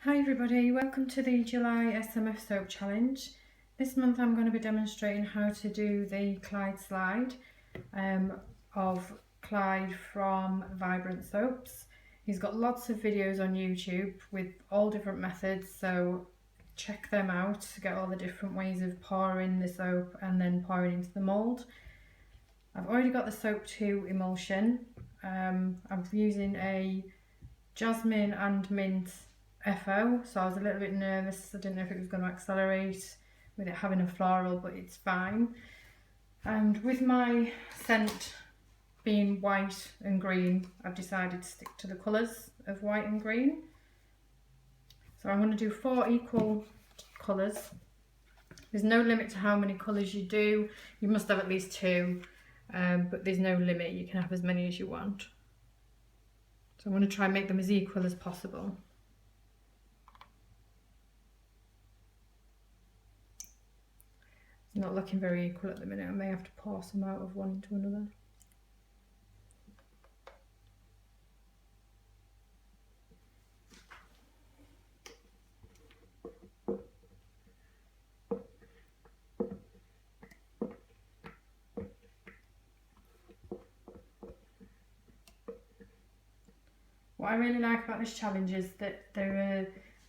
Hi everybody, welcome to the July SMF soap challenge. This month I'm going to be demonstrating how to do the Clyde slide of Clyde from Vibrant Soaps. He's got lots of videos on YouTube with all different methods, so check them out to get all the different ways of pouring the soap and then pouring into the mould. I've already got the soap to emulsion. I'm using a jasmine and mint FO, so I was a little bit nervous. I didn't know if it was going to accelerate with it having a floral, but it's fine. And with my scent being white and green, I've decided to stick to the colours of white and green. So I'm going to do 4 equal colours. There's no limit to how many colours you do. You must have at least 2, but there's no limit. You can have as many as you want. So I'm going to try and make them as equal as possible. It's not looking very equal at the minute. I may have to pour some out of one into another. What I really like about this challenge is that there are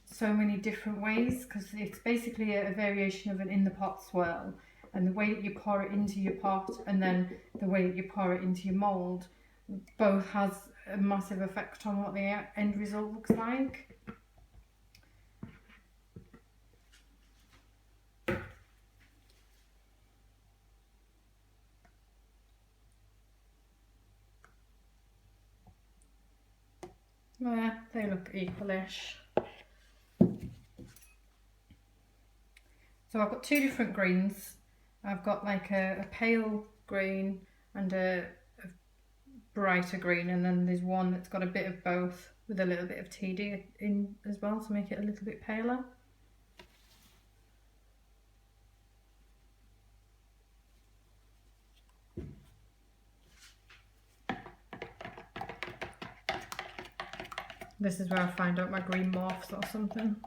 so many different ways, because it's basically a variation of an in the pot swirl, and the way that you pour it into your pot and then the way that you pour it into your mould both has a massive effect on what the end result looks like. Yeah, they look equalish. So I've got 2 different greens. I've got like a pale green and a brighter green, and then there's one that's got a bit of both with a little bit of TD in as well to make it a little bit paler. This is where I find out my green morphs or something.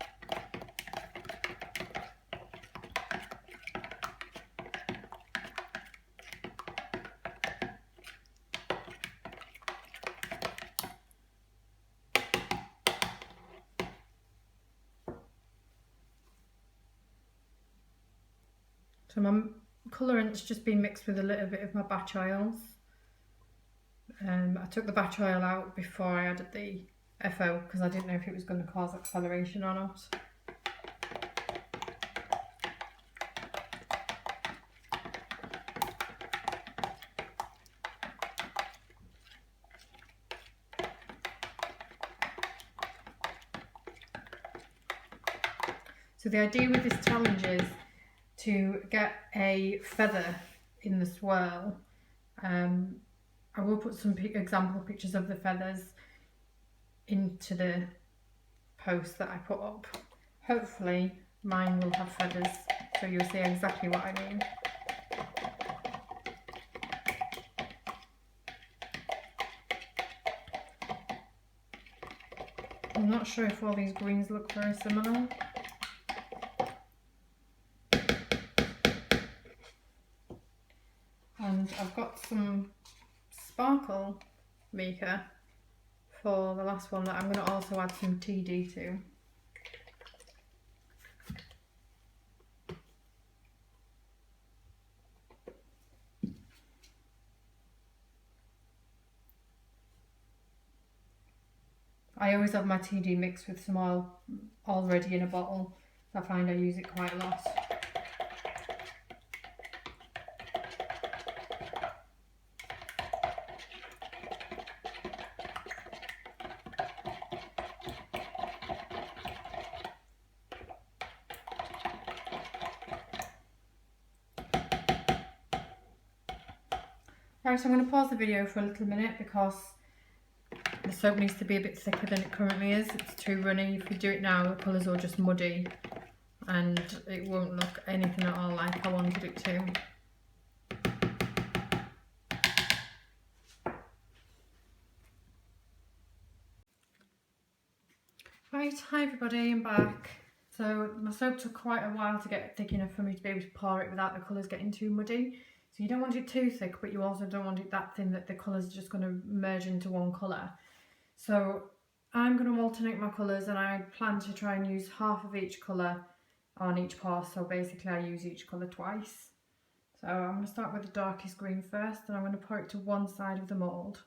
So my colourant's just been mixed with a little bit of my batch oils. I took the batch oil out before I added the FO because I didn't know if it was going to cause acceleration or not. So the idea with this challenge is to get a feather in the swirl. I will put some example pictures of the feathers into the post that I put up. Hopefully mine will have feathers, so you'll see exactly what I mean. I'm not sure if all these greens look very similar. And I've got some sparkle maker for the last one that I'm going to also add some TD to. I always have my TD mixed with some oil already in a bottle. I find I use it quite a lot. Right, so I'm going to pause the video for a little minute because the soap needs to be a bit thicker than it currently is. It's too runny. If you do it now, the colours will just muddy and it won't look anything at all like I wanted it to. Right, hi everybody, I'm back. So my soap took quite a while to get thick enough for me to be able to pour it without the colours getting too muddy. So you don't want it too thick, but you also don't want it that thin that the colours are just going to merge into one colour. So I'm going to alternate my colours, and I plan to try and use half of each colour on each pour. So basically I use each colour twice. So I'm going to start with the darkest green first, and I'm going to pour it to one side of the mould.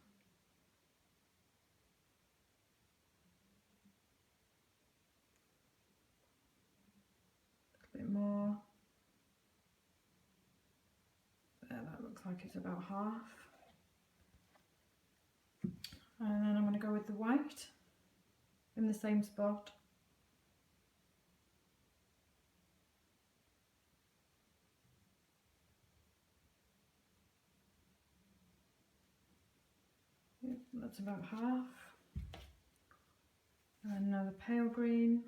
A bit more. There, that looks like it's about half. And then I'm going to go with the white in the same spot. Yep, that's about half. And now the pale green.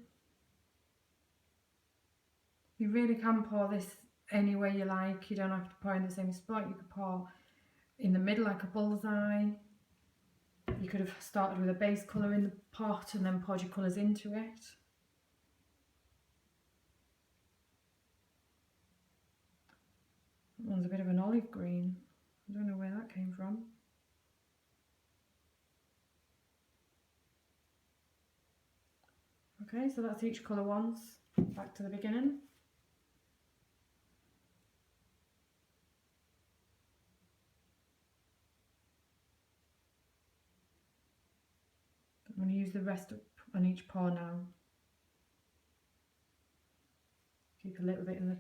You really can pour this any way you like. You don't have to pour in the same spot. You could pour in the middle like a bullseye. You could have started with a base colour in the pot and then poured your colours into it. That one's a bit of an olive green. I don't know where that came from. Okay, so that's each colour once. Back to the beginning. I'm going to use the rest up on each pour now. Keep a little bit in the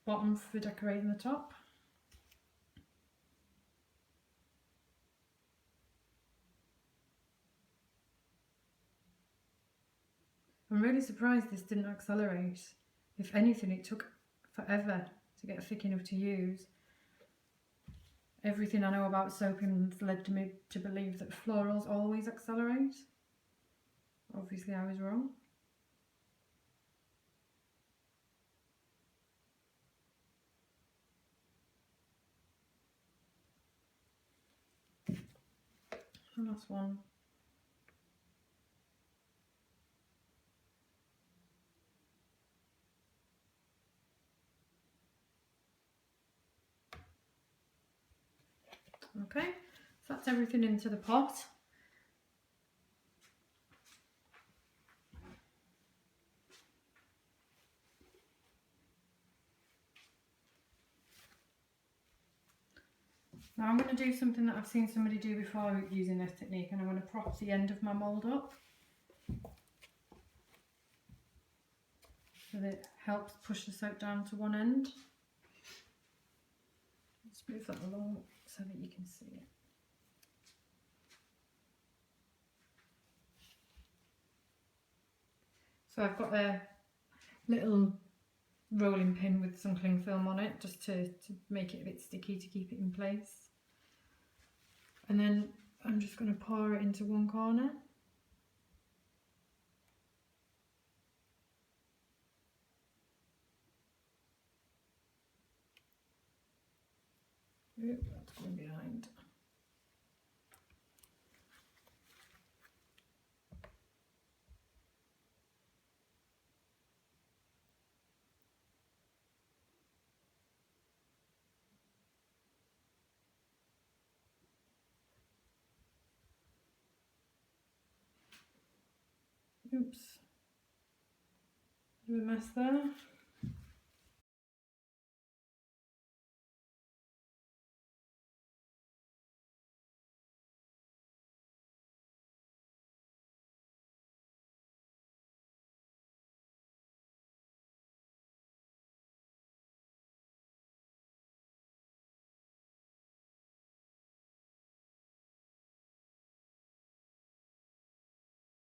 bottom for decorating the top. I'm really surprised this didn't accelerate. If anything, it took forever to get thick enough to use. Everything I know about soaping has led me to believe that florals always accelerate. Obviously I was wrong. The last one. Okay, so that's everything into the pot. Now I'm going to do something that I've seen somebody do before using this technique, and I'm going to prop the end of my mould up so that it helps push the soap down to one end. Let's move that along so that you can see it. So I've got a little rolling pin with some cling film on it just to make it a bit sticky to keep it in place. And then I'm just going to pour it into one corner. Oop, that's going behind. Oops, bit of a mess there.